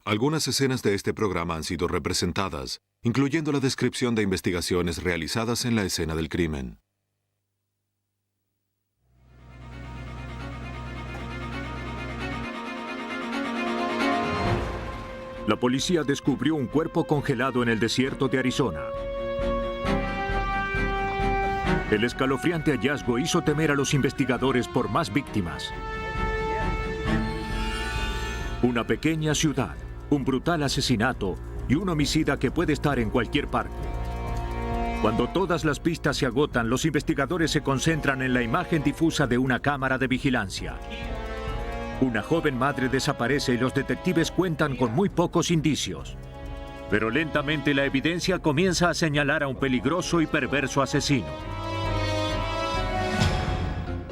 Algunas escenas de este programa han sido representadas, incluyendo la descripción de investigaciones realizadas en la escena del crimen. La policía descubrió un cuerpo congelado en el desierto de Arizona. El escalofriante hallazgo hizo temer a los investigadores por más víctimas. Una pequeña ciudad, un brutal asesinato y un homicida que puede estar en cualquier parte. Cuando todas las pistas se agotan, los investigadores se concentran en la imagen difusa de una cámara de vigilancia. Una joven madre desaparece y los detectives cuentan con muy pocos indicios. Pero lentamente la evidencia comienza a señalar a un peligroso y perverso asesino.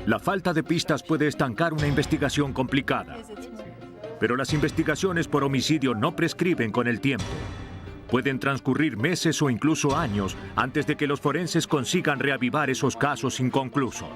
La falta de pistas puede estancar una investigación complicada. Pero las investigaciones por homicidio no prescriben con el tiempo. Pueden transcurrir meses o incluso años antes de que los forenses consigan reavivar esos casos inconclusos.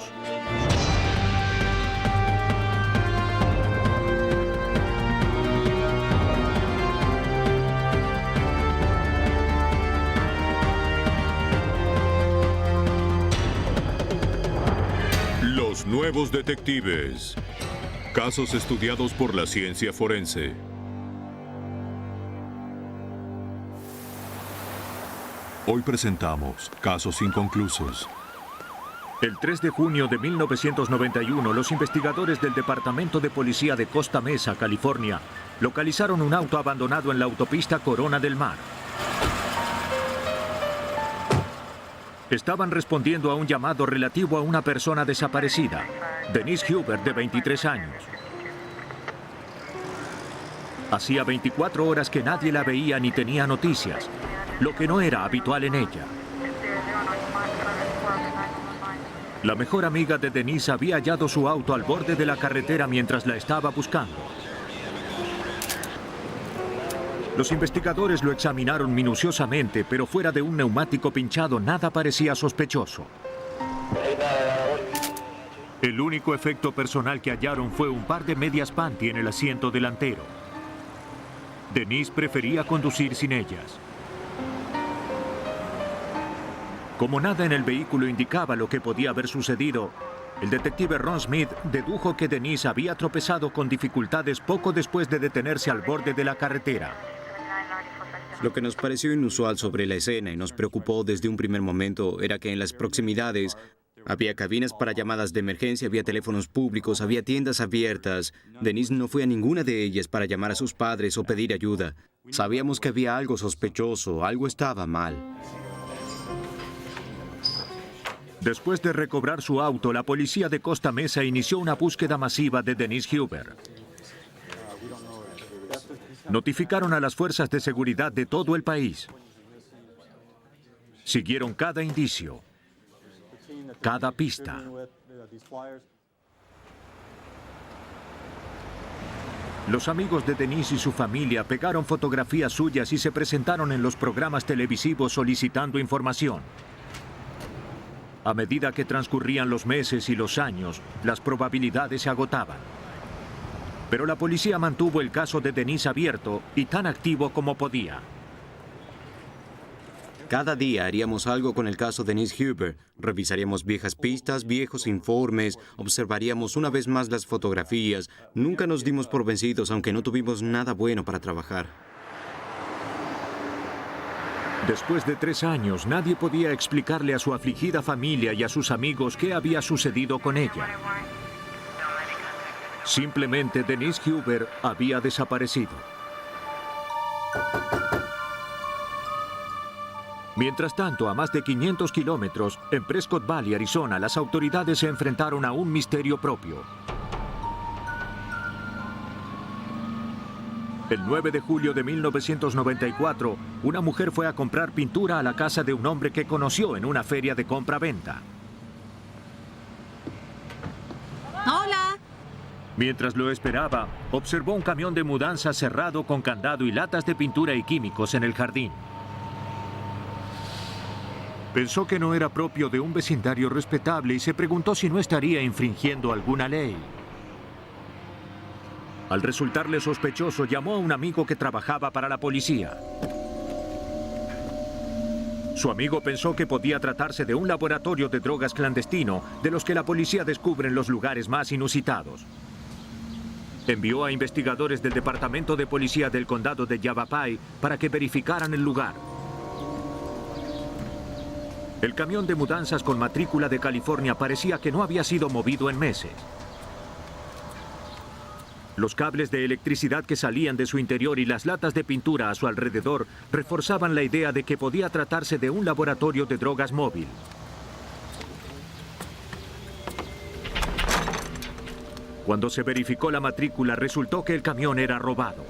Los nuevos detectives. Casos estudiados por la ciencia forense. Hoy presentamos Casos Inconclusos. El 3 de junio de 1991, los investigadores del Departamento de Policía de Costa Mesa, California, localizaron un auto abandonado en la autopista Corona del Mar. Estaban respondiendo a un llamado relativo a una persona desaparecida, Denise Huber, de 23 años. Hacía 24 horas que nadie la veía ni tenía noticias, lo que no era habitual en ella. La mejor amiga de Denise había hallado su auto al borde de la carretera mientras la estaba buscando. Los investigadores lo examinaron minuciosamente, pero fuera de un neumático pinchado nada parecía sospechoso. El único efecto personal que hallaron fue un par de medias panty en el asiento delantero. Denise prefería conducir sin ellas. Como nada en el vehículo indicaba lo que podía haber sucedido, el detective Ron Smith dedujo que Denise había tropezado con dificultades poco después de detenerse al borde de la carretera. Lo que nos pareció inusual sobre la escena y nos preocupó desde un primer momento era que en las proximidades había cabinas para llamadas de emergencia, había teléfonos públicos, había tiendas abiertas. Denise no fue a ninguna de ellas para llamar a sus padres o pedir ayuda. Sabíamos que había algo sospechoso, algo estaba mal. Después de recobrar su auto, la policía de Costa Mesa inició una búsqueda masiva de Denise Huber. Notificaron a las fuerzas de seguridad de todo el país. Siguieron cada indicio, cada pista. Los amigos de Denise y su familia pegaron fotografías suyas y se presentaron en los programas televisivos solicitando información. A medida que transcurrían los meses y los años, las probabilidades se agotaban. Pero la policía mantuvo el caso de Denise abierto y tan activo como podía. Cada día haríamos algo con el caso de Denise Huber. Revisaríamos viejas pistas, viejos informes, observaríamos una vez más las fotografías. Nunca nos dimos por vencidos, aunque no tuvimos nada bueno para trabajar. Después de 3 años, nadie podía explicarle a su afligida familia y a sus amigos qué había sucedido con ella. Simplemente Denise Huber había desaparecido. Mientras tanto, a más de 500 kilómetros, en Prescott Valley, Arizona, las autoridades se enfrentaron a un misterio propio. El 9 de julio de 1994, una mujer fue a comprar pintura a la casa de un hombre que conoció en una feria de compra-venta. ¡Hola! Mientras lo esperaba, observó un camión de mudanza cerrado con candado y latas de pintura y químicos en el jardín. Pensó que no era propio de un vecindario respetable y se preguntó si no estaría infringiendo alguna ley. Al resultarle sospechoso, llamó a un amigo que trabajaba para la policía. Su amigo pensó que podía tratarse de un laboratorio de drogas clandestino, de los que la policía descubre en los lugares más inusitados. Envió a investigadores del Departamento de Policía del Condado de Yavapai para que verificaran el lugar. El camión de mudanzas con matrícula de California parecía que no había sido movido en meses. Los cables de electricidad que salían de su interior y las latas de pintura a su alrededor reforzaban la idea de que podía tratarse de un laboratorio de drogas móvil. Cuando se verificó la matrícula, resultó que el camión era robado.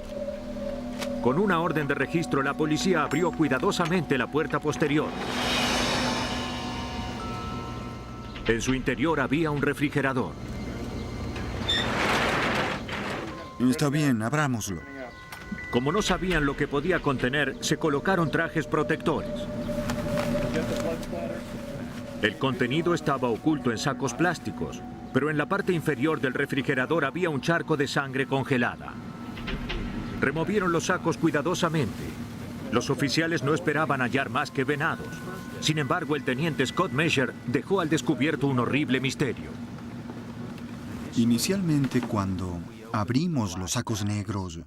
Con una orden de registro, la policía abrió cuidadosamente la puerta posterior. En su interior había un refrigerador. Está bien, abrámoslo. Como no sabían lo que podía contener, se colocaron trajes protectores. El contenido estaba oculto en sacos plásticos, pero en la parte inferior del refrigerador había un charco de sangre congelada. Removieron los sacos cuidadosamente. Los oficiales no esperaban hallar más que venados. Sin embargo, el teniente Scott Mesher dejó al descubierto un horrible misterio. Inicialmente, cuando abrimos los sacos negros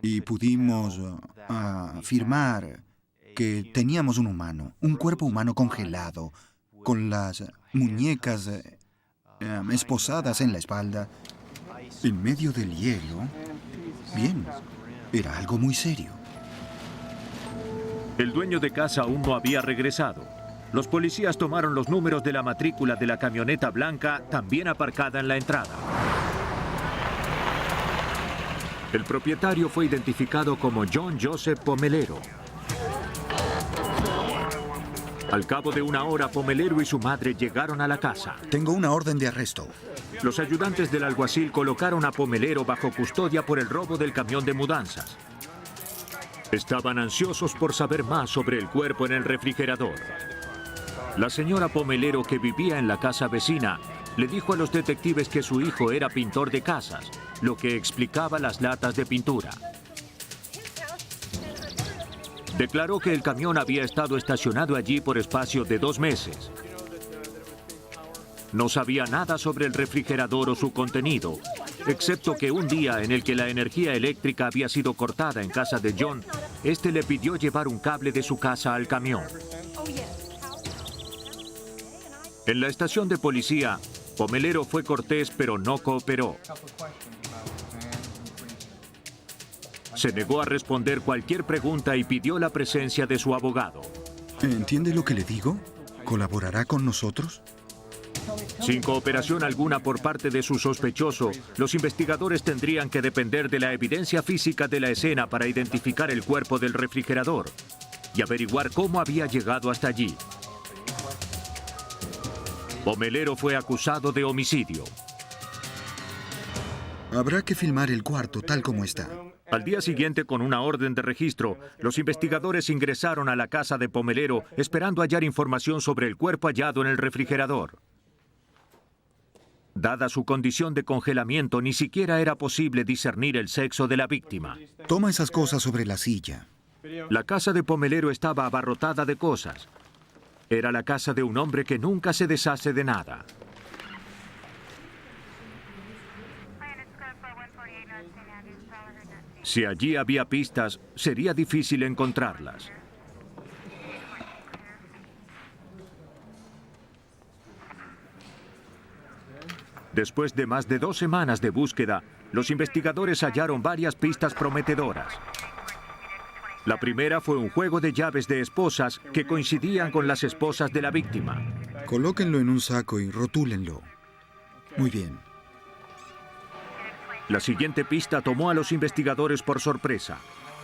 y pudimos afirmar que teníamos un humano, un cuerpo humano congelado, con las muñecas esposadas en la espalda, en medio del hielo, bien, era algo muy serio. El dueño de casa aún no había regresado. Los policías tomaron los números de la matrícula de la camioneta blanca, también aparcada en la entrada. El propietario fue identificado como John Joseph Pomelero. Al cabo de una hora, Pomelero y su madre llegaron a la casa. Tengo una orden de arresto. Los ayudantes del alguacil colocaron a Pomelero bajo custodia por el robo del camión de mudanzas. Estaban ansiosos por saber más sobre el cuerpo en el refrigerador. La señora Pomelero, que vivía en la casa vecina, le dijo a los detectives que su hijo era pintor de casas, lo que explicaba las latas de pintura. Declaró que el camión había estado estacionado allí por espacio de 2 meses. No sabía nada sobre el refrigerador o su contenido, excepto que un día en el que la energía eléctrica había sido cortada en casa de John, este le pidió llevar un cable de su casa al camión. En la estación de policía, Pomelero fue cortés, pero no cooperó. Se negó a responder cualquier pregunta y pidió la presencia de su abogado. ¿Entiende lo que le digo? ¿Colaborará con nosotros? Sin cooperación alguna por parte de su sospechoso, los investigadores tendrían que depender de la evidencia física de la escena para identificar el cuerpo del refrigerador y averiguar cómo había llegado hasta allí. Pomelero fue acusado de homicidio. Habrá que filmar el cuarto tal como está. Al día siguiente, con una orden de registro, los investigadores ingresaron a la casa de Pomelero esperando hallar información sobre el cuerpo hallado en el refrigerador. Dada su condición de congelamiento, ni siquiera era posible discernir el sexo de la víctima. Toma esas cosas sobre la silla. La casa de Pomelero estaba abarrotada de cosas. Era la casa de un hombre que nunca se deshace de nada. Si allí había pistas, sería difícil encontrarlas. Después de más de 2 semanas de búsqueda, los investigadores hallaron varias pistas prometedoras. La primera fue un juego de llaves de esposas que coincidían con las esposas de la víctima. Colóquenlo en un saco y rotúlenlo. Muy bien. La siguiente pista tomó a los investigadores por sorpresa.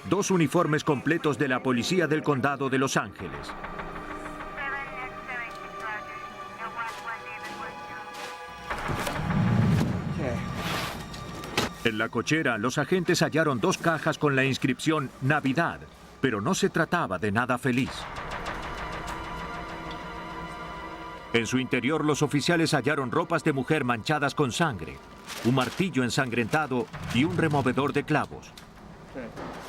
2 uniformes completos de la policía del condado de Los Ángeles. En la cochera, los agentes hallaron 2 cajas con la inscripción Navidad, pero no se trataba de nada feliz. En su interior, los oficiales hallaron ropas de mujer manchadas con sangre. un martillo ensangrentado y un removedor de clavos.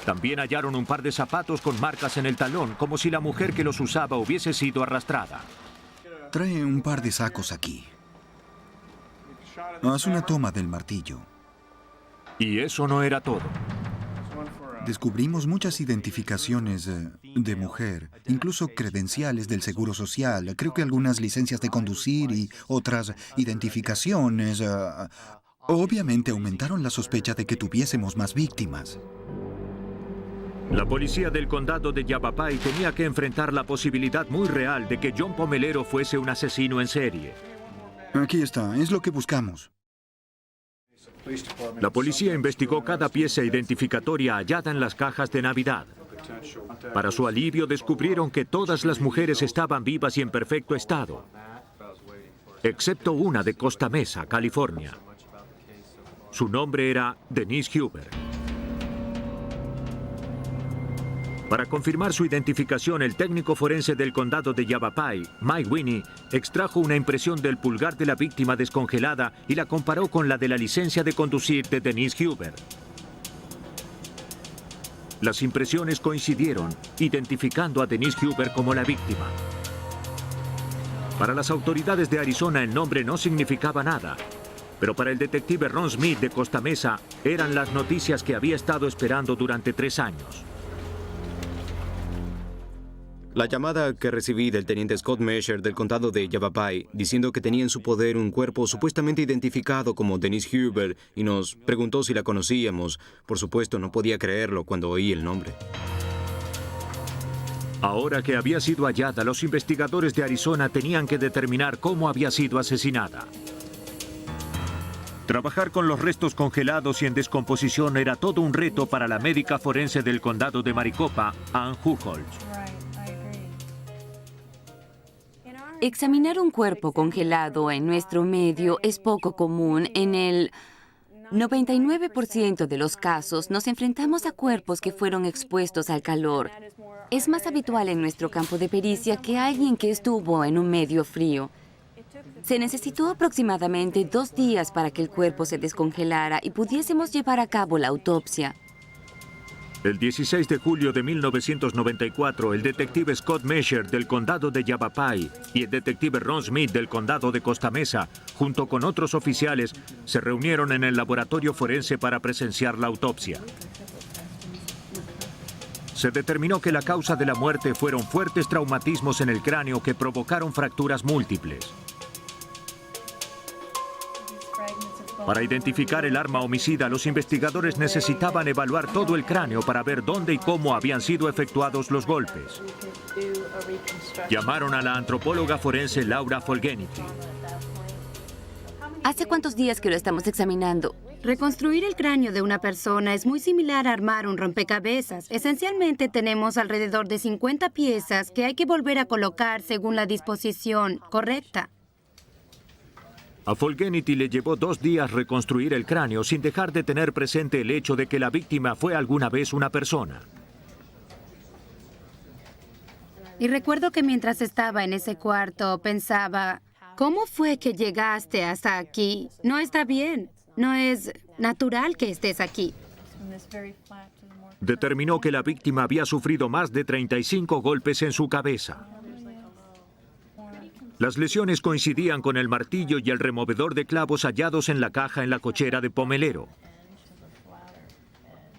También hallaron un par de zapatos con marcas en el talón, como si la mujer que los usaba hubiese sido arrastrada. Trae un par de sacos aquí. Haz una toma del martillo. Y eso no era todo. Descubrimos muchas identificaciones de mujer, incluso credenciales del Seguro Social. Creo que algunas licencias de conducir y otras identificaciones. Obviamente aumentaron la sospecha de que tuviésemos más víctimas. La policía del condado de Yavapai tenía que enfrentar la posibilidad muy real de que John Pomelero fuese un asesino en serie. Aquí está, es lo que buscamos. La policía investigó cada pieza identificatoria hallada en las cajas de Navidad. Para su alivio, descubrieron que todas las mujeres estaban vivas y en perfecto estado, excepto una de Costa Mesa, California. Su nombre era Denise Huber. Para confirmar su identificación, el técnico forense del condado de Yavapai, Mike Winnie, extrajo una impresión del pulgar de la víctima descongelada y la comparó con la de la licencia de conducir de Denise Huber. Las impresiones coincidieron, identificando a Denise Huber como la víctima. Para las autoridades de Arizona, el nombre no significaba nada, pero para el detective Ron Smith de Costa Mesa, eran las noticias que había estado esperando durante 3 años. La llamada que recibí del teniente Scott Mesher del condado de Yavapai, diciendo que tenía en su poder un cuerpo supuestamente identificado como Denise Huber y nos preguntó si la conocíamos. Por supuesto, no podía creerlo cuando oí el nombre. Ahora que había sido hallada, los investigadores de Arizona tenían que determinar cómo había sido asesinada. Trabajar con los restos congelados y en descomposición era todo un reto para la médica forense del condado de Maricopa, Ann Hucholz. Examinar un cuerpo congelado en nuestro medio es poco común. En el 99% de los casos nos enfrentamos a cuerpos que fueron expuestos al calor. Es más habitual en nuestro campo de pericia que alguien que estuvo en un medio frío. Se necesitó aproximadamente 2 días para que el cuerpo se descongelara y pudiésemos llevar a cabo la autopsia. El 16 de julio de 1994, el detective Scott Mesher del condado de Yavapai y el detective Ron Smith del condado de Costa Mesa, junto con otros oficiales, se reunieron en el laboratorio forense para presenciar la autopsia. Se determinó que la causa de la muerte fueron fuertes traumatismos en el cráneo que provocaron fracturas múltiples. Para identificar el arma homicida, los investigadores necesitaban evaluar todo el cráneo para ver dónde y cómo habían sido efectuados los golpes. Llamaron a la antropóloga forense Laura Folgenity. ¿Hace cuántos días que lo estamos examinando? Reconstruir el cráneo de una persona es muy similar a armar un rompecabezas. Esencialmente tenemos alrededor de 50 piezas que hay que volver a colocar según la disposición correcta. A Folgenity le llevó 2 días reconstruir el cráneo sin dejar de tener presente el hecho de que la víctima fue alguna vez una persona. Y recuerdo que mientras estaba en ese cuarto pensaba, ¿cómo fue que llegaste hasta aquí? No está bien, no es natural que estés aquí. Determinó que la víctima había sufrido más de 35 golpes en su cabeza. Las lesiones coincidían con el martillo y el removedor de clavos hallados en la caja en la cochera de Pomelero.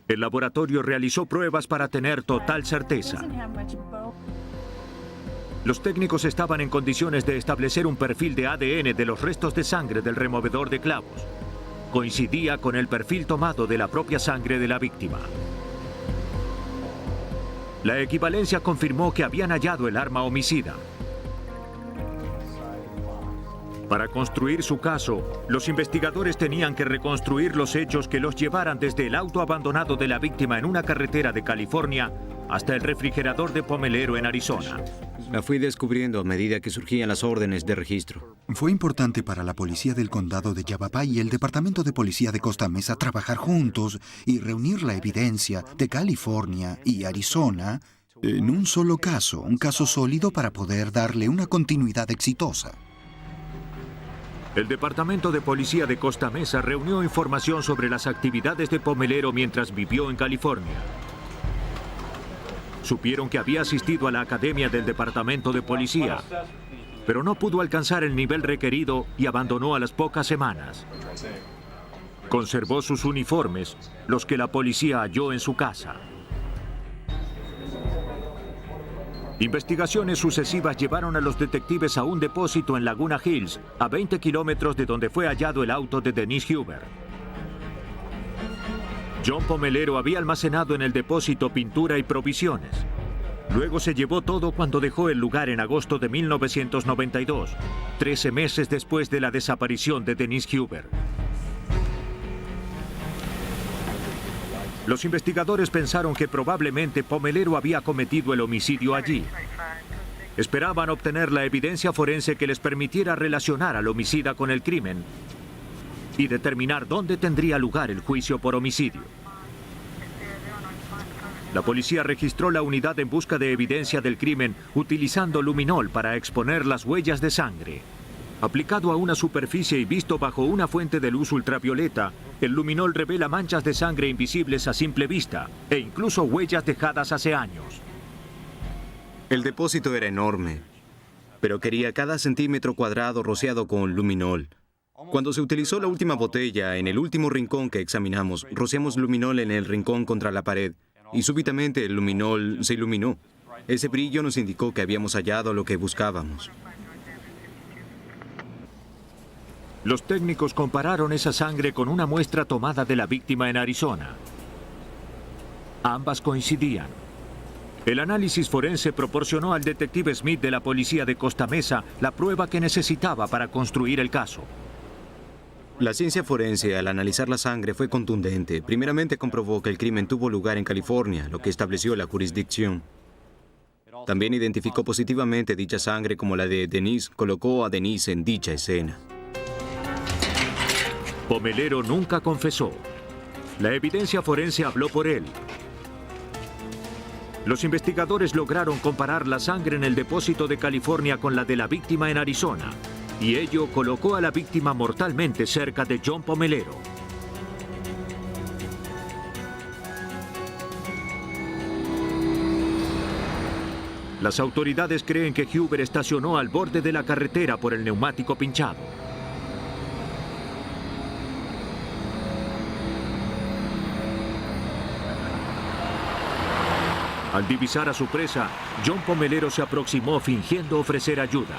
El laboratorio realizó pruebas para tener total certeza. Los técnicos estaban en condiciones de establecer un perfil de ADN de los restos de sangre del removedor de clavos. Coincidía con el perfil tomado de la propia sangre de la víctima. La equivalencia confirmó que habían hallado el arma homicida. Para construir su caso, los investigadores tenían que reconstruir los hechos que los llevaran desde el auto abandonado de la víctima en una carretera de California hasta el refrigerador de Pomelero en Arizona. La fui descubriendo a medida que surgían las órdenes de registro. Fue importante para la policía del condado de Yavapai y el Departamento de Policía de Costa Mesa trabajar juntos y reunir la evidencia de California y Arizona en un solo caso, un caso sólido para poder darle una continuidad exitosa. El Departamento de Policía de Costa Mesa reunió información sobre las actividades de Pomelero mientras vivió en California. Supieron que había asistido a la academia del Departamento de Policía, pero no pudo alcanzar el nivel requerido y abandonó a las pocas semanas. Conservó sus uniformes, los que la policía halló en su casa. Investigaciones sucesivas llevaron a los detectives a un depósito en Laguna Hills, a 20 kilómetros de donde fue hallado el auto de Denise Huber. John Pomelero había almacenado en el depósito pintura y provisiones. Luego se llevó todo cuando dejó el lugar en agosto de 1992, 13 meses después de la desaparición de Denise Huber. Los investigadores pensaron que probablemente Pomelero había cometido el homicidio allí. Esperaban obtener la evidencia forense que les permitiera relacionar al homicida con el crimen y determinar dónde tendría lugar el juicio por homicidio. La policía registró la unidad en busca de evidencia del crimen utilizando luminol para exponer las huellas de sangre. Aplicado a una superficie y visto bajo una fuente de luz ultravioleta, el luminol revela manchas de sangre invisibles a simple vista e incluso huellas dejadas hace años. El depósito era enorme, pero quería cada centímetro cuadrado rociado con luminol. Cuando se utilizó la última botella en el último rincón que examinamos, rociamos luminol en el rincón contra la pared y súbitamente el luminol se iluminó. Ese brillo nos indicó que habíamos hallado lo que buscábamos. Los técnicos compararon esa sangre con una muestra tomada de la víctima en Arizona. Ambas coincidían. El análisis forense proporcionó al detective Smith de la policía de Costa Mesa la prueba que necesitaba para construir el caso. La ciencia forense, al analizar la sangre, fue contundente. Primeramente comprobó que el crimen tuvo lugar en California, lo que estableció la jurisdicción. También identificó positivamente dicha sangre como la de Denise, colocó a Denise en dicha escena. Pomelero nunca confesó. La evidencia forense habló por él. Los investigadores lograron comparar la sangre en el depósito de California con la de la víctima en Arizona, y ello colocó a la víctima mortalmente cerca de John Pomelero. Las autoridades creen que Huber estacionó al borde de la carretera por el neumático pinchado. Al divisar a su presa, John Pomelero se aproximó fingiendo ofrecer ayuda.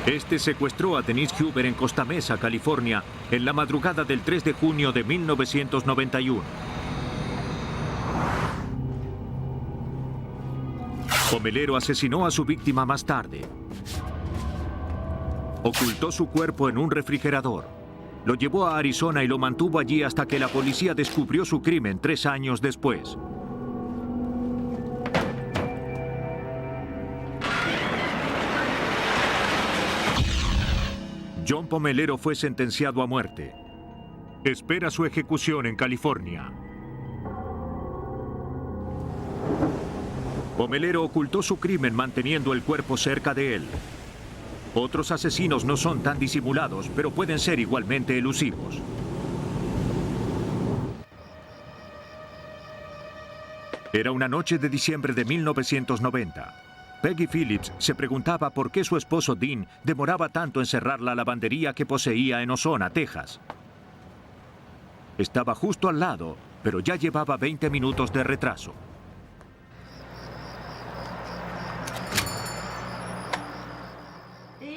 Este secuestró a Denise Huber en Costa Mesa, California, en la madrugada del 3 de junio de 1991. Pomelero asesinó a su víctima más tarde. Ocultó su cuerpo en un refrigerador. Lo llevó a Arizona y lo mantuvo allí hasta que la policía descubrió su crimen 3 años después. John Pomelero fue sentenciado a muerte. Espera su ejecución en California. Pomelero ocultó su crimen manteniendo el cuerpo cerca de él. Otros asesinos no son tan disimulados, pero pueden ser igualmente elusivos. Era una noche de diciembre de 1990. Peggy Phillips se preguntaba por qué su esposo Dean demoraba tanto en cerrar la lavandería que poseía en Ozona, Texas. Estaba justo al lado, pero ya llevaba 20 minutos de retraso.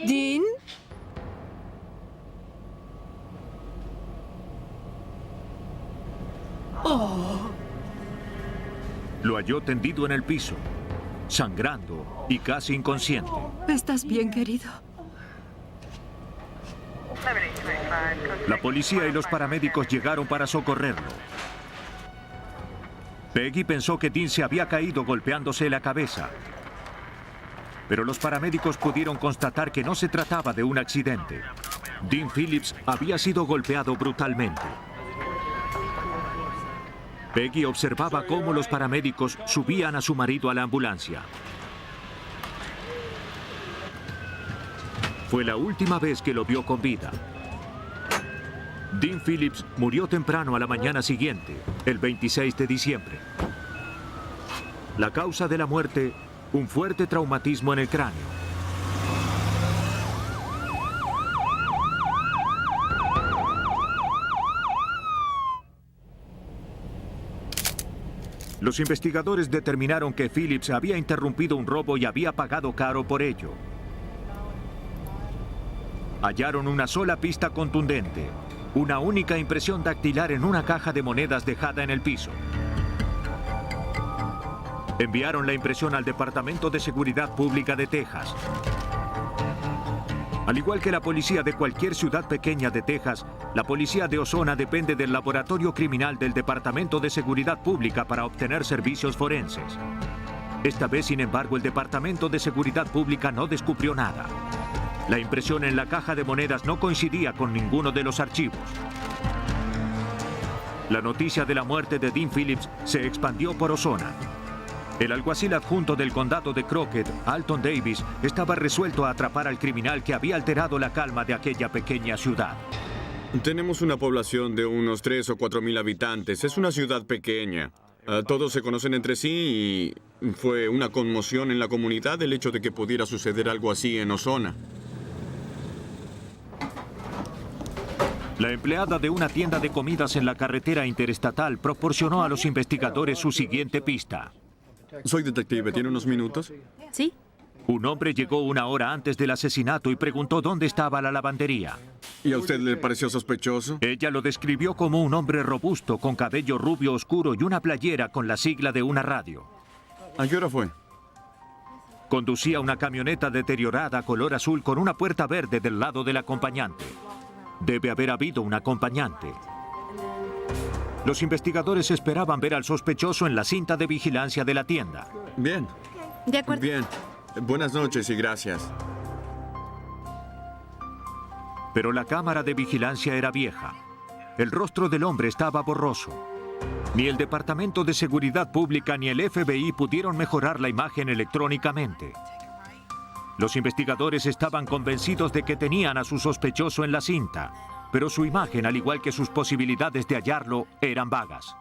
¿Dean? Oh. Lo halló tendido en el piso, sangrando y casi inconsciente. ¿Estás bien, querido? La policía y los paramédicos llegaron para socorrerlo. Peggy pensó que Dean se había caído golpeándose la cabeza, pero los paramédicos pudieron constatar que no se trataba de un accidente. Dean Phillips había sido golpeado brutalmente. Peggy observaba cómo los paramédicos subían a su marido a la ambulancia. Fue la última vez que lo vio con vida. Dean Phillips murió temprano a la mañana siguiente, el 26 de diciembre. La causa de la muerte, un fuerte traumatismo en el cráneo. Los investigadores determinaron que Phillips había interrumpido un robo y había pagado caro por ello. Hallaron una sola pista contundente, una única impresión dactilar en una caja de monedas dejada en el piso. Enviaron la impresión al Departamento de Seguridad Pública de Texas. Al igual que la policía de cualquier ciudad pequeña de Texas, la policía de Ozona depende del laboratorio criminal del Departamento de Seguridad Pública para obtener servicios forenses. Esta vez, sin embargo, el Departamento de Seguridad Pública no descubrió nada. La impresión en la caja de monedas no coincidía con ninguno de los archivos. La noticia de la muerte de Dean Phillips se expandió por Ozona. El alguacil adjunto del condado de Crockett, Alton Davis, estaba resuelto a atrapar al criminal que había alterado la calma de aquella pequeña ciudad. Tenemos una población de unos 3 o 4 mil habitantes. Es una ciudad pequeña. Todos se conocen entre sí y fue una conmoción en la comunidad el hecho de que pudiera suceder algo así en Ozona. La empleada de una tienda de comidas en la carretera interestatal proporcionó a los investigadores su siguiente pista. Soy detective. ¿Tiene unos minutos? Sí. Un hombre llegó una hora antes del asesinato y preguntó dónde estaba la lavandería. ¿Y a usted le pareció sospechoso? Ella lo describió como un hombre robusto, con cabello rubio oscuro y una playera con la sigla de una radio. ¿A qué hora fue? Conducía una camioneta deteriorada color azul con una puerta verde del lado del acompañante. Debe haber habido un acompañante. Los investigadores esperaban ver al sospechoso en la cinta de vigilancia de la tienda. Bien. De acuerdo. Bien. Buenas noches y gracias. Pero la cámara de vigilancia era vieja. El rostro del hombre estaba borroso. Ni el Departamento de Seguridad Pública ni el FBI pudieron mejorar la imagen electrónicamente. Los investigadores estaban convencidos de que tenían a su sospechoso en la cinta, pero su imagen, al igual que sus posibilidades de hallarlo, eran vagas.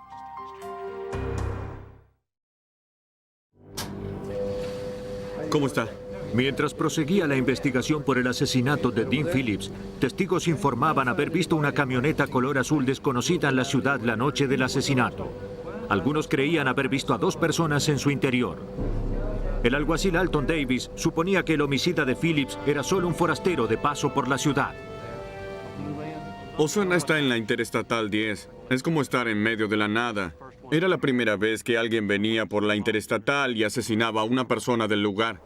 ¿Cómo está? Mientras proseguía la investigación por el asesinato de Dean Phillips, testigos informaban haber visto una camioneta color azul desconocida en la ciudad la noche del asesinato. Algunos creían haber visto a 2 personas en su interior. El alguacil Alton Davis suponía que el homicida de Phillips era solo un forastero de paso por la ciudad. Ozona está en la Interestatal 10. Es como estar en medio de la nada. Era la primera vez que alguien venía por la Interestatal y asesinaba a una persona del lugar.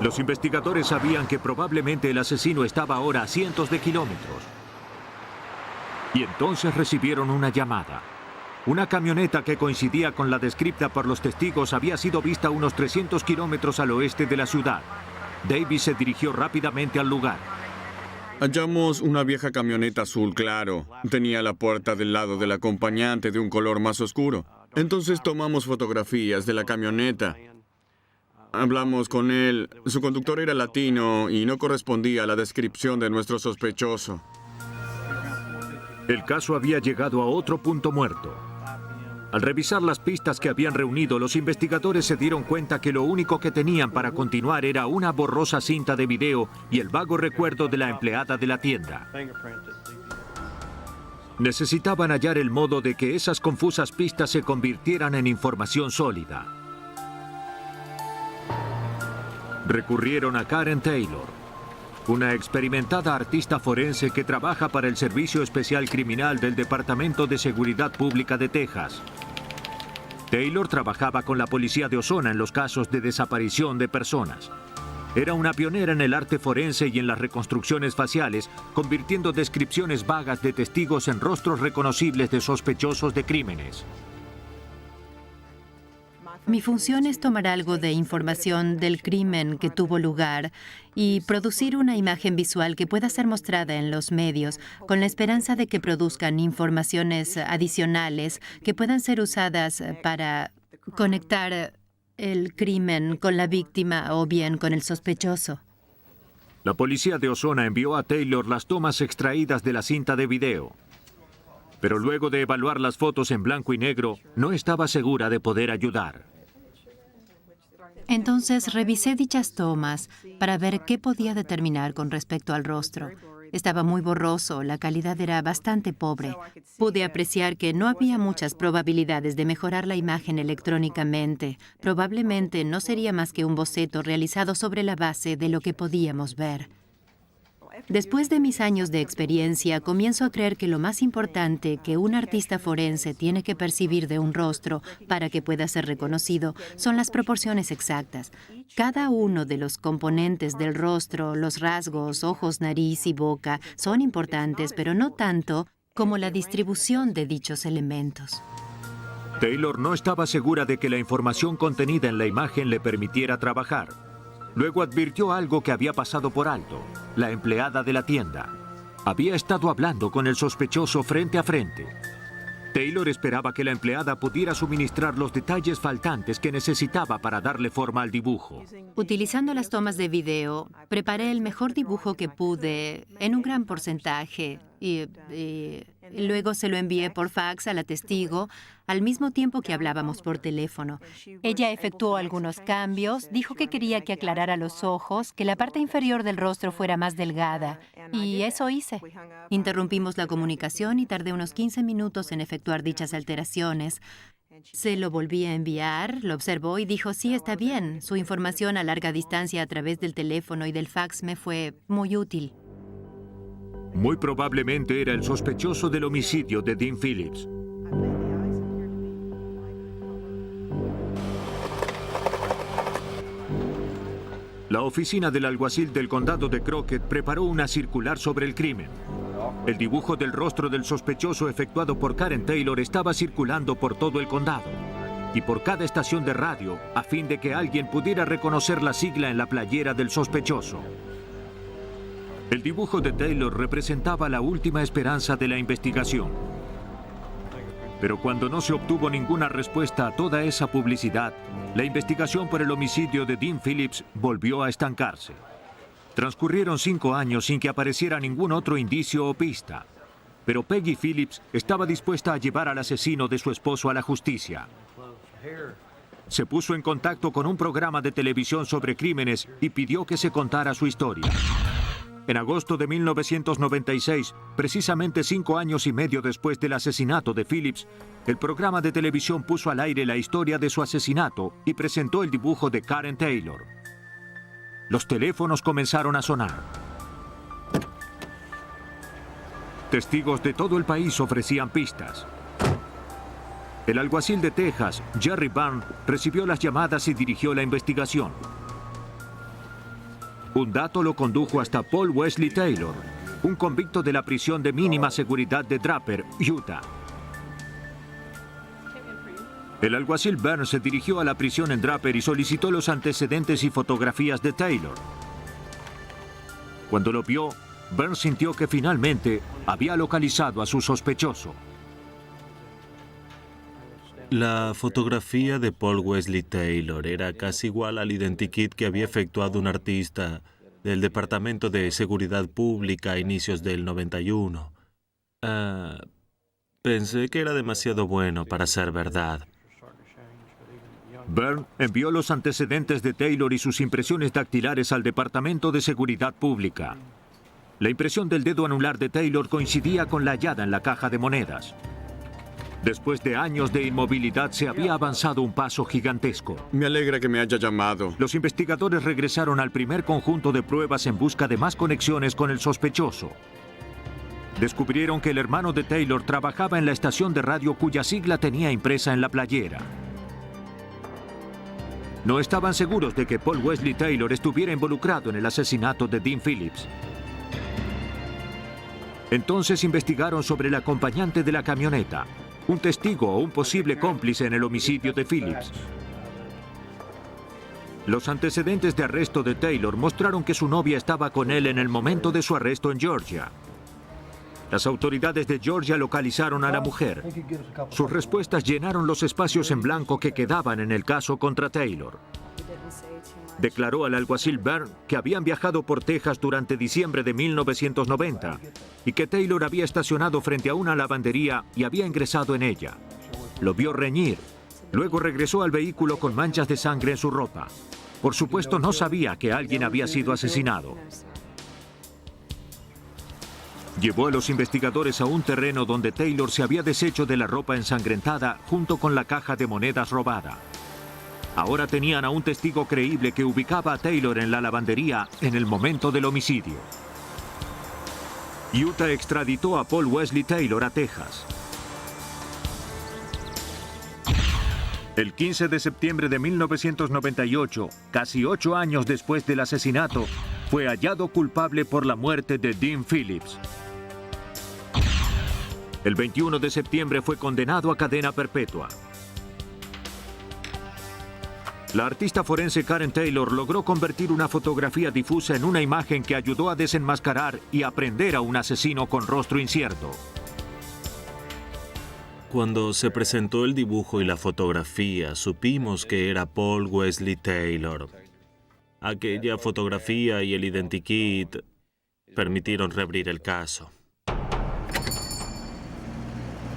Los investigadores sabían que probablemente el asesino estaba ahora a cientos de kilómetros. Y entonces recibieron una llamada. Una camioneta que coincidía con la descrita por los testigos había sido vista a unos 300 kilómetros al oeste de la ciudad. Davis se dirigió rápidamente al lugar. Hallamos una vieja camioneta azul claro. Tenía la puerta del lado del acompañante de un color más oscuro. Entonces tomamos fotografías de la camioneta. Hablamos con él. Su conductor era latino y no correspondía a la descripción de nuestro sospechoso. El caso había llegado a otro punto muerto. Al revisar las pistas que habían reunido, los investigadores se dieron cuenta que lo único que tenían para continuar era una borrosa cinta de video y el vago recuerdo de la empleada de la tienda. Necesitaban hallar el modo de que esas confusas pistas se convirtieran en información sólida. Recurrieron a Karen Taylor, una experimentada artista forense que trabaja para el Servicio Especial Criminal del Departamento de Seguridad Pública de Texas. Taylor trabajaba con la policía de Ozona en los casos de desaparición de personas. Era una pionera en el arte forense y en las reconstrucciones faciales, convirtiendo descripciones vagas de testigos en rostros reconocibles de sospechosos de crímenes. Mi función es tomar algo de información del crimen que tuvo lugar y producir una imagen visual que pueda ser mostrada en los medios, con la esperanza de que produzcan informaciones adicionales que puedan ser usadas para conectar el crimen con la víctima o bien con el sospechoso. La policía de Ozona envió a Taylor las tomas extraídas de la cinta de video. Pero luego de evaluar las fotos en blanco y negro, no estaba segura de poder ayudar. Entonces revisé dichas tomas para ver qué podía determinar con respecto al rostro. Estaba muy borroso, la calidad era bastante pobre. Pude apreciar que no había muchas probabilidades de mejorar la imagen electrónicamente. Probablemente no sería más que un boceto realizado sobre la base de lo que podíamos ver. Después de mis años de experiencia, comienzo a creer que lo más importante que un artista forense tiene que percibir de un rostro para que pueda ser reconocido son las proporciones exactas. Cada uno de los componentes del rostro, los rasgos, ojos, nariz y boca, son importantes, pero no tanto como la distribución de dichos elementos. Taylor no estaba segura de que la información contenida en la imagen le permitiera trabajar. Luego advirtió algo que había pasado por alto. La empleada de la tienda había estado hablando con el sospechoso frente a frente. Taylor esperaba que la empleada pudiera suministrar los detalles faltantes que necesitaba para darle forma al dibujo. Utilizando las tomas de video, preparé el mejor dibujo que pude en un gran porcentaje y luego se lo envié por fax a la testigo al mismo tiempo que hablábamos por teléfono. Ella efectuó algunos cambios, dijo que quería que aclarara los ojos, que la parte inferior del rostro fuera más delgada, y eso hice. Interrumpimos la comunicación y tardé unos 15 minutos en efectuar dichas alteraciones. Se lo volví a enviar, lo observó y dijo, sí, está bien. Su información a larga distancia a través del teléfono y del fax me fue muy útil. Muy probablemente era el sospechoso del homicidio de Dean Phillips. La oficina del alguacil del condado de Crockett preparó una circular sobre el crimen. El dibujo del rostro del sospechoso efectuado por Karen Taylor estaba circulando por todo el condado y por cada estación de radio a fin de que alguien pudiera reconocer la sigla en la playera del sospechoso. El dibujo de Taylor representaba la última esperanza de la investigación. Pero cuando no se obtuvo ninguna respuesta a toda esa publicidad, la investigación por el homicidio de Dean Phillips volvió a estancarse. Transcurrieron 5 años sin que apareciera ningún otro indicio o pista. Pero Peggy Phillips estaba dispuesta a llevar al asesino de su esposo a la justicia. Se puso en contacto con un programa de televisión sobre crímenes y pidió que se contara su historia. En agosto de 1996, precisamente 5 años y medio después del asesinato de Phillips, el programa de televisión puso al aire la historia de su asesinato y presentó el dibujo de Karen Taylor. Los teléfonos comenzaron a sonar. Testigos de todo el país ofrecían pistas. El alguacil de Texas, Jerry Byrne, recibió las llamadas y dirigió la investigación. Un dato lo condujo hasta Paul Wesley Taylor, un convicto de la prisión de mínima seguridad de Draper, Utah. El alguacil Byrne se dirigió a la prisión en Draper y solicitó los antecedentes y fotografías de Taylor. Cuando lo vio, Byrne sintió que finalmente había localizado a su sospechoso. La fotografía de Paul Wesley Taylor era casi igual al identikit que había efectuado un artista del Departamento de Seguridad Pública a inicios del 91. Pensé que era demasiado bueno para ser verdad. Byrne envió los antecedentes de Taylor y sus impresiones dactilares al Departamento de Seguridad Pública. La impresión del dedo anular de Taylor coincidía con la hallada en la caja de monedas. Después de años de inmovilidad, se había avanzado un paso gigantesco. Me alegra que me haya llamado. Los investigadores regresaron al primer conjunto de pruebas en busca de más conexiones con el sospechoso. Descubrieron que el hermano de Taylor trabajaba en la estación de radio cuya sigla tenía impresa en la playera. No estaban seguros de que Paul Wesley Taylor estuviera involucrado en el asesinato de Dean Phillips. Entonces investigaron sobre el acompañante de la camioneta, un testigo o un posible cómplice en el homicidio de Phillips. Los antecedentes de arresto de Taylor mostraron que su novia estaba con él en el momento de su arresto en Georgia. Las autoridades de Georgia localizaron a la mujer. Sus respuestas llenaron los espacios en blanco que quedaban en el caso contra Taylor. declaró al alguacil Byrne que habían viajado por Texas durante diciembre de 1990 y que Taylor había estacionado frente a una lavandería y había ingresado en ella. Lo vio reñir. Luego regresó al vehículo con manchas de sangre en su ropa. Por supuesto, no sabía que alguien había sido asesinado. Llevó a los investigadores a un terreno donde Taylor se había deshecho de la ropa ensangrentada junto con la caja de monedas robada. Ahora tenían a un testigo creíble que ubicaba a Taylor en la lavandería en el momento del homicidio. Utah extraditó a Paul Wesley Taylor a Texas. El 15 de septiembre de 1998, casi 8 años después del asesinato, fue hallado culpable por la muerte de Dean Phillips. El 21 de septiembre fue condenado a cadena perpetua. La artista forense Karen Taylor logró convertir una fotografía difusa en una imagen que ayudó a desenmascarar y aprender a un asesino con rostro incierto. Cuando se presentó el dibujo y la fotografía, supimos que era Paul Wesley Taylor. Aquella fotografía y el identikit permitieron reabrir el caso.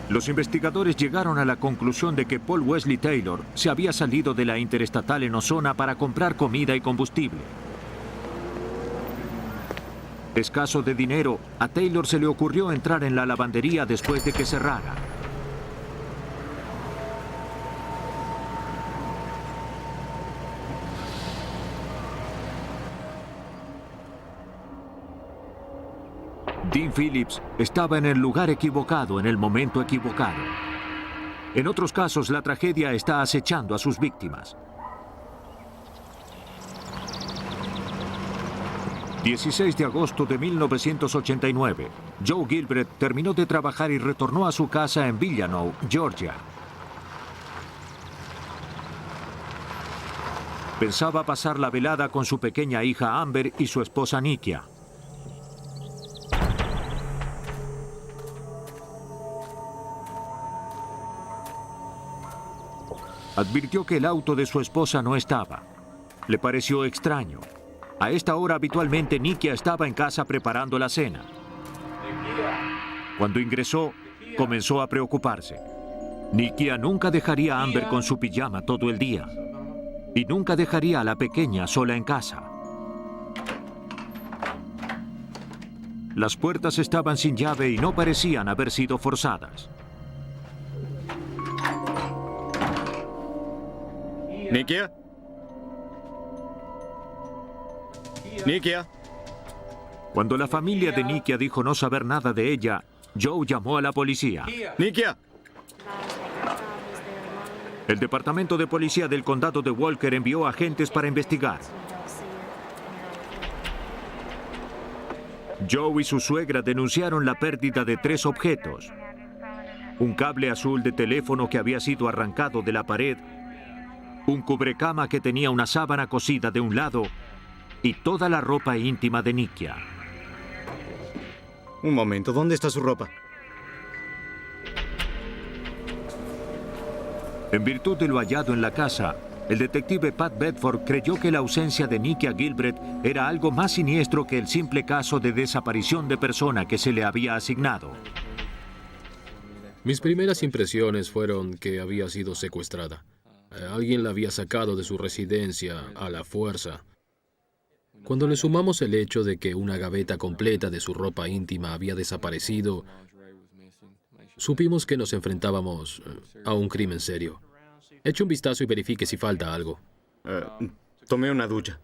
Los investigadores llegaron a la conclusión de que Paul Wesley Taylor se había salido de la interestatal en Ozona para comprar comida y combustible. Escaso de dinero, a Taylor se le ocurrió entrar en la lavandería después de que cerrara. Dean Phillips estaba en el lugar equivocado en el momento equivocado. En otros casos, la tragedia está acechando a sus víctimas. 16 de agosto de 1989, Joe Gilbreth terminó de trabajar y retornó a su casa en Villanow, Georgia. Pensaba pasar la velada con su pequeña hija Amber y su esposa Nikia. Advirtió que el auto de su esposa no estaba. Le pareció extraño. A esta hora habitualmente Nikia estaba en casa preparando la cena. Cuando ingresó, comenzó a preocuparse. Nikia nunca dejaría a Amber con su pijama todo el día. Y nunca dejaría a la pequeña sola en casa. Las puertas estaban sin llave y no parecían haber sido forzadas. ¿Nikia? ¿Nikia? Cuando la familia de Nikia dijo no saber nada de ella, Joe llamó a la policía. ¿Nikia? El departamento de policía del condado de Walker envió agentes para investigar. Joe y su suegra denunciaron la pérdida de 3 objetos: un cable azul de teléfono que había sido arrancado de la pared, un cubrecama que tenía una sábana cosida de un lado y toda la ropa íntima de Nikia. Un momento, ¿dónde está su ropa? En virtud de lo hallado en la casa, el detective Pat Bedford creyó que la ausencia de Nikia Gilbreth era algo más siniestro que el simple caso de desaparición de persona que se le había asignado. Mis primeras impresiones fueron que había sido secuestrada. Alguien la había sacado de su residencia a la fuerza. Cuando le sumamos el hecho de que una gaveta completa de su ropa íntima había desaparecido, supimos que nos enfrentábamos a un crimen serio. Eche un vistazo y verifique si falta algo. Tomé una ducha.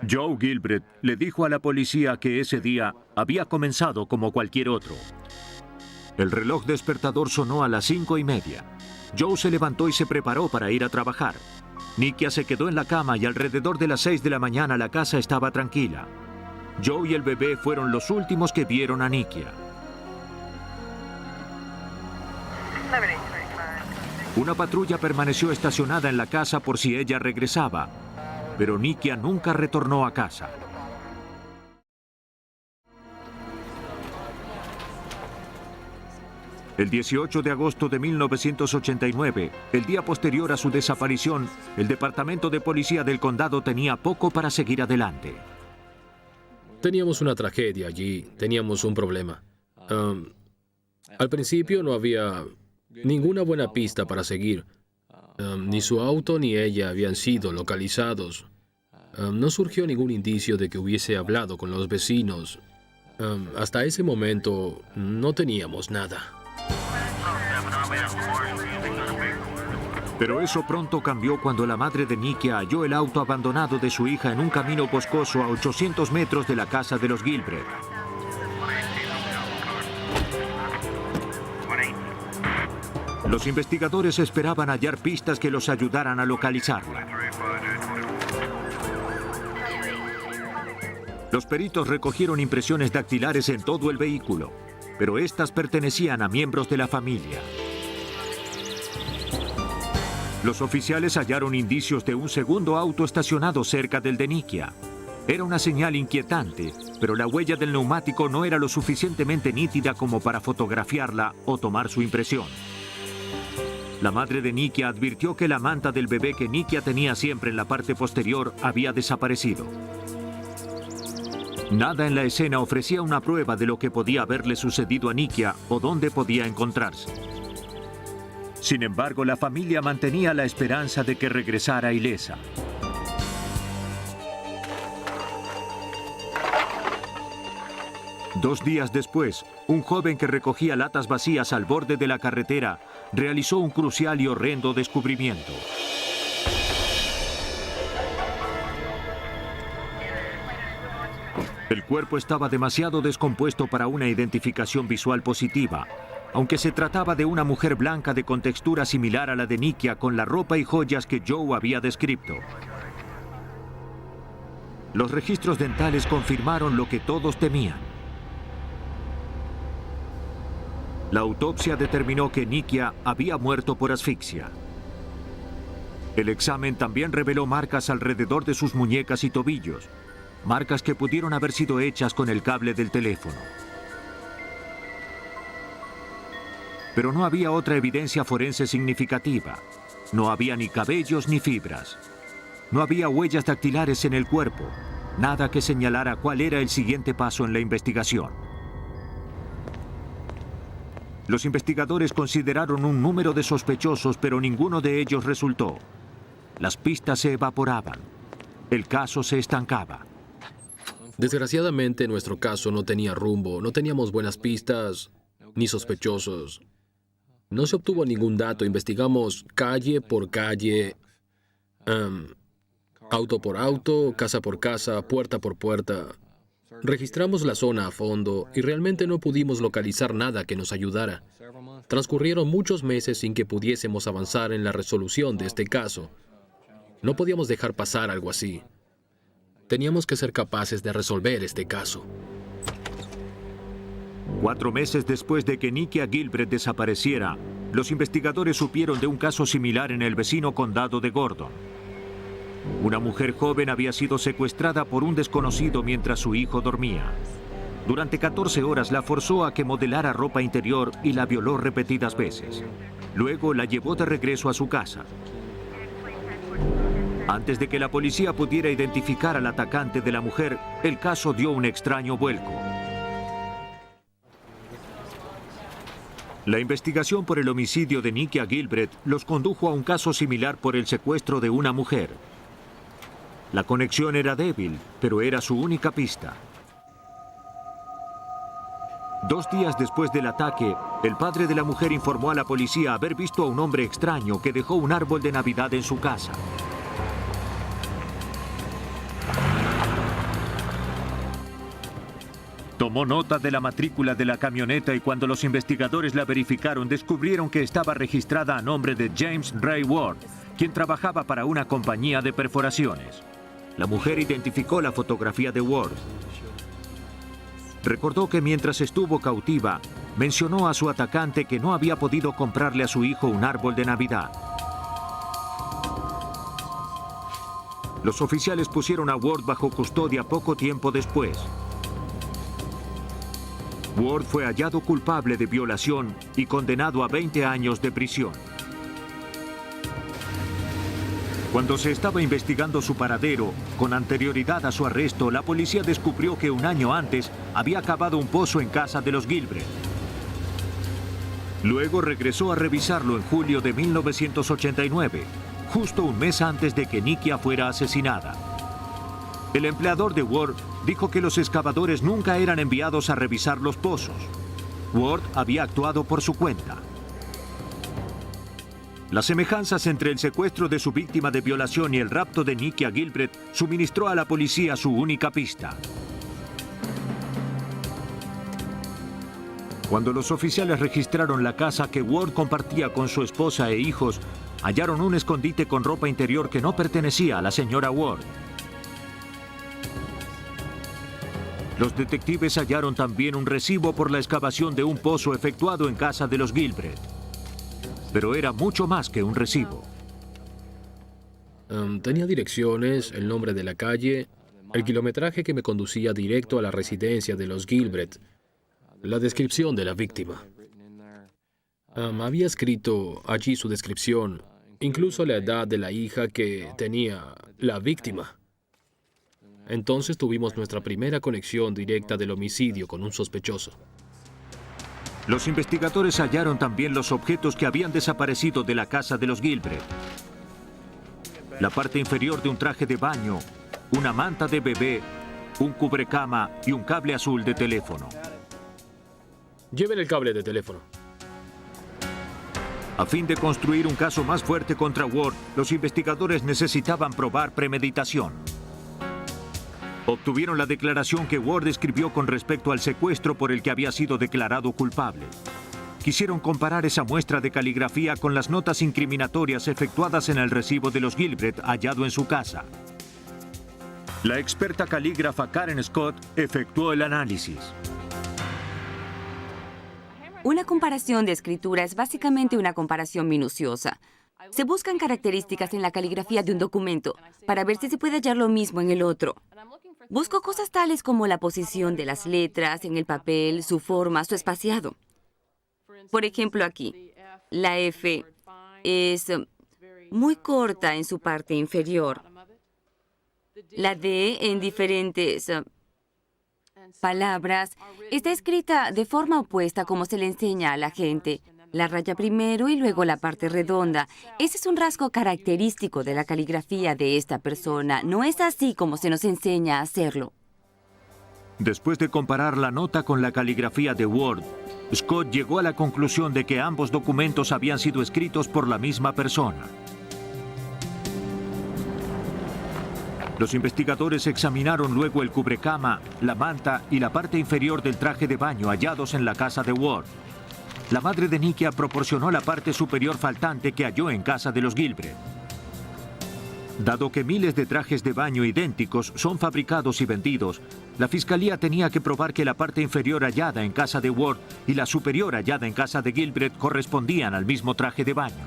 Joe Gilbreth le dijo a la policía que ese día había comenzado como cualquier otro. El reloj despertador sonó a las 5:30. Joe se levantó y se preparó para ir a trabajar. Nikia se quedó en la cama y alrededor de las 6 de la mañana la casa estaba tranquila. Joe y el bebé fueron los últimos que vieron a Nikia. Una patrulla permaneció estacionada en la casa por si ella regresaba, pero Nikia nunca retornó a casa. El 18 de agosto de 1989, el día posterior a su desaparición, el Departamento de Policía del Condado tenía poco para seguir adelante. Teníamos una tragedia allí, teníamos un problema. Al principio no había ninguna buena pista para seguir. Ni su auto ni ella habían sido localizados. No surgió ningún indicio de que hubiese hablado con los vecinos. Hasta ese momento no teníamos nada. Pero eso pronto cambió cuando la madre de Nikia halló el auto abandonado de su hija en un camino boscoso a 800 metros de la casa de los Gilbreth. Los investigadores esperaban hallar pistas que los ayudaran a localizarla. Los peritos recogieron impresiones dactilares en todo el vehículo, pero estas pertenecían a miembros de la familia. Los oficiales hallaron indicios de un segundo auto estacionado cerca del de Nikia. Era una señal inquietante, pero la huella del neumático no era lo suficientemente nítida como para fotografiarla o tomar su impresión. La madre de Nikia advirtió que la manta del bebé que Nikia tenía siempre en la parte posterior había desaparecido. Nada en la escena ofrecía una prueba de lo que podía haberle sucedido a Nikia o dónde podía encontrarse. Sin embargo, la familia mantenía la esperanza de que regresara ilesa. Dos días después, un joven que recogía latas vacías al borde de la carretera realizó un crucial y horrendo descubrimiento. El cuerpo estaba demasiado descompuesto para una identificación visual positiva, aunque se trataba de una mujer blanca de contextura similar a la de Nikia con la ropa y joyas que Joe había descrito. Los registros dentales confirmaron lo que todos temían. La autopsia determinó que Nikia había muerto por asfixia. El examen también reveló marcas alrededor de sus muñecas y tobillos, marcas que pudieron haber sido hechas con el cable del teléfono. Pero no había otra evidencia forense significativa. No había ni cabellos ni fibras. No había huellas dactilares en el cuerpo, nada que señalara cuál era el siguiente paso en la investigación. Los investigadores consideraron un número de sospechosos, pero ninguno de ellos resultó. Las pistas se evaporaban. El caso se estancaba. Desgraciadamente, nuestro caso no tenía rumbo, no teníamos buenas pistas ni sospechosos. No se obtuvo ningún dato, investigamos calle por calle, auto por auto, casa por casa, puerta por puerta. Registramos la zona a fondo y realmente no pudimos localizar nada que nos ayudara. Transcurrieron muchos meses sin que pudiésemos avanzar en la resolución de este caso. No podíamos dejar pasar algo así. Teníamos que ser capaces de resolver este caso. 4 meses después de que Nikia Gilbreth desapareciera, los investigadores supieron de un caso similar en el vecino condado de Gordon. Una mujer joven había sido secuestrada por un desconocido mientras su hijo dormía. Durante 14 horas la forzó a que modelara ropa interior y la violó repetidas veces. Luego la llevó de regreso a su casa. Antes de que la policía pudiera identificar al atacante de la mujer, el caso dio un extraño vuelco. La investigación por el homicidio de Nikia Gilbreth los condujo a un caso similar por el secuestro de una mujer. La conexión era débil, pero era su única pista. 2 días después del ataque, el padre de la mujer informó a la policía haber visto a un hombre extraño que dejó un árbol de Navidad en su casa. Tomó nota de la matrícula de la camioneta y cuando los investigadores la verificaron, descubrieron que estaba registrada a nombre de James Ray Ward, quien trabajaba para una compañía de perforaciones. La mujer identificó la fotografía de Ward. Recordó que mientras estuvo cautiva, mencionó a su atacante que no había podido comprarle a su hijo un árbol de Navidad. Los oficiales pusieron a Ward bajo custodia poco tiempo después. Ward fue hallado culpable de violación y condenado a 20 años de prisión. Cuando se estaba investigando su paradero, con anterioridad a su arresto, la policía descubrió que un año antes había cavado un pozo en casa de los Gilbreth. Luego regresó a revisarlo en julio de 1989, justo un mes antes de que Nikia fuera asesinada. El empleador de Ward dijo que los excavadores nunca eran enviados a revisar los pozos. Ward había actuado por su cuenta. Las semejanzas entre el secuestro de su víctima de violación y el rapto de Nikia Gilbreth suministró a la policía su única pista. Cuando los oficiales registraron la casa que Ward compartía con su esposa e hijos, hallaron un escondite con ropa interior que no pertenecía a la señora Ward. Los detectives hallaron también un recibo por la excavación de un pozo efectuado en casa de los Gilbreth. Pero era mucho más que un recibo. Tenía direcciones, el nombre de la calle, el kilometraje que me conducía directo a la residencia de los Gilbreth, la descripción de la víctima. Había escrito allí su descripción, incluso la edad de la hija que tenía la víctima. Entonces tuvimos nuestra primera conexión directa del homicidio con un sospechoso. Los investigadores hallaron también los objetos que habían desaparecido de la casa de los Gilbreth. La parte inferior de un traje de baño, una manta de bebé, un cubrecama y un cable azul de teléfono. Lleven el cable de teléfono. A fin de construir un caso más fuerte contra Ward, los investigadores necesitaban probar premeditación. Obtuvieron la declaración que Ward escribió con respecto al secuestro por el que había sido declarado culpable. Quisieron comparar esa muestra de caligrafía con las notas incriminatorias efectuadas en el recibo de los Gilbreth hallado en su casa. La experta calígrafa Karen Scott efectuó el análisis. Una comparación de escritura es básicamente una comparación minuciosa. Se buscan características en la caligrafía de un documento para ver si se puede hallar lo mismo en el otro. Busco cosas tales como la posición de las letras en el papel, su forma, su espaciado. Por ejemplo, aquí, la F es muy corta en su parte inferior. La D, en diferentes palabras, está escrita de forma opuesta como se le enseña a la gente. La raya primero y luego la parte redonda. Ese es un rasgo característico de la caligrafía de esta persona. No es así como se nos enseña a hacerlo. Después de comparar la nota con la caligrafía de Ward, Scott llegó a la conclusión de que ambos documentos habían sido escritos por la misma persona. Los investigadores examinaron luego el cubrecama, la manta y la parte inferior del traje de baño hallados en la casa de Ward. La madre de Nikia proporcionó la parte superior faltante que halló en casa de los Gilbreth. Dado que miles de trajes de baño idénticos son fabricados y vendidos, la fiscalía tenía que probar que la parte inferior hallada en casa de Ward y la superior hallada en casa de Gilbreth correspondían al mismo traje de baño.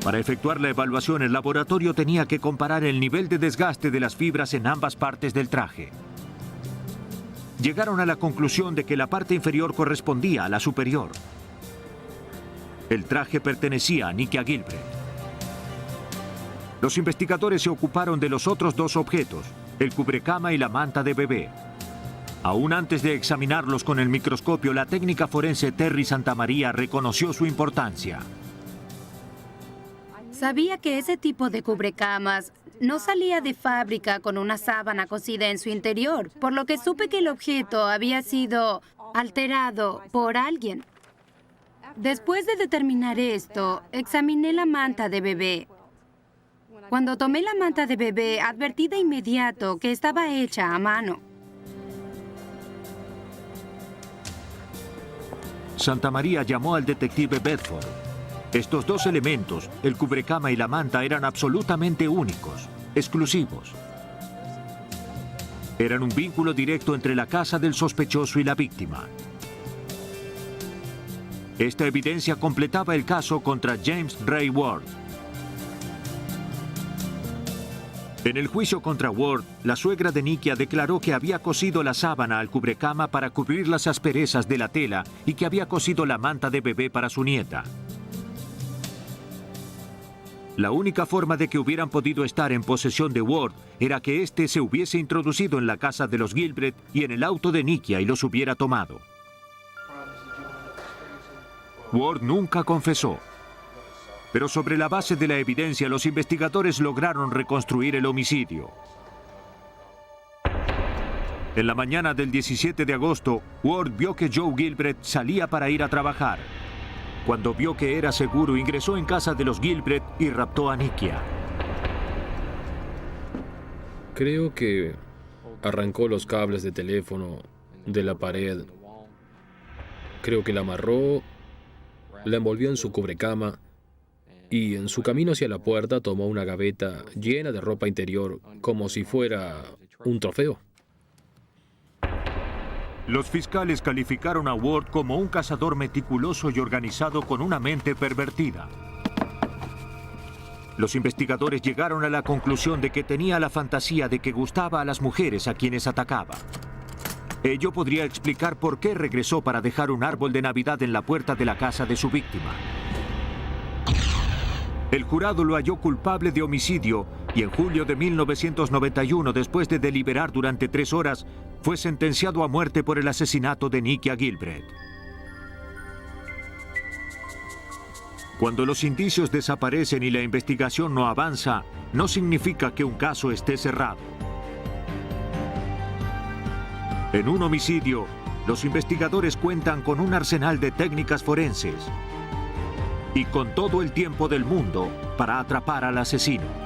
Para efectuar la evaluación, el laboratorio tenía que comparar el nivel de desgaste de las fibras en ambas partes del traje. Llegaron a la conclusión de que la parte inferior correspondía a la superior. El traje pertenecía a Nikia Gilbreth. Los investigadores se ocuparon de los otros dos objetos, el cubrecama y la manta de bebé. Aún antes de examinarlos con el microscopio, la técnica forense Terry Santamaría reconoció su importancia. Sabía que ese tipo de cubrecamas no salía de fábrica con una sábana cosida en su interior, por lo que supe que el objeto había sido alterado por alguien. Después de determinar esto, examiné la manta de bebé. Cuando tomé la manta de bebé, advertí de inmediato que estaba hecha a mano. Santamaría llamó al detective Bedford. Estos dos elementos, el cubrecama y la manta, eran absolutamente únicos, exclusivos. Eran un vínculo directo entre la casa del sospechoso y la víctima. Esta evidencia completaba el caso contra James Ray Ward. En el juicio contra Ward, la suegra de Nikia declaró que había cosido la sábana al cubrecama para cubrir las asperezas de la tela y que había cosido la manta de bebé para su nieta. La única forma de que hubieran podido estar en posesión de Ward era que éste se hubiese introducido en la casa de los Gilbreth y en el auto de Nikia y los hubiera tomado. Ward nunca confesó. Pero sobre la base de la evidencia, los investigadores lograron reconstruir el homicidio. En la mañana del 17 de agosto, Ward vio que Joe Gilbreth salía para ir a trabajar. Cuando vio que era seguro, ingresó en casa de los Gilbreth y raptó a Nikia. Creo que arrancó los cables de teléfono de la pared. Creo que la amarró, la envolvió en su cubrecama y en su camino hacia la puerta tomó una gaveta llena de ropa interior como si fuera un trofeo. Los fiscales calificaron a Ward como un cazador meticuloso y organizado con una mente pervertida. Los investigadores llegaron a la conclusión de que tenía la fantasía de que gustaba a las mujeres a quienes atacaba. Ello podría explicar por qué regresó para dejar un árbol de Navidad en la puerta de la casa de su víctima. El jurado lo halló culpable de homicidio y en julio de 1991, después de deliberar durante 3 horas, fue sentenciado a muerte por el asesinato de Nikia Gilbreth. Cuando los indicios desaparecen y la investigación no avanza, no significa que un caso esté cerrado. En un homicidio, los investigadores cuentan con un arsenal de técnicas forenses y con todo el tiempo del mundo para atrapar al asesino.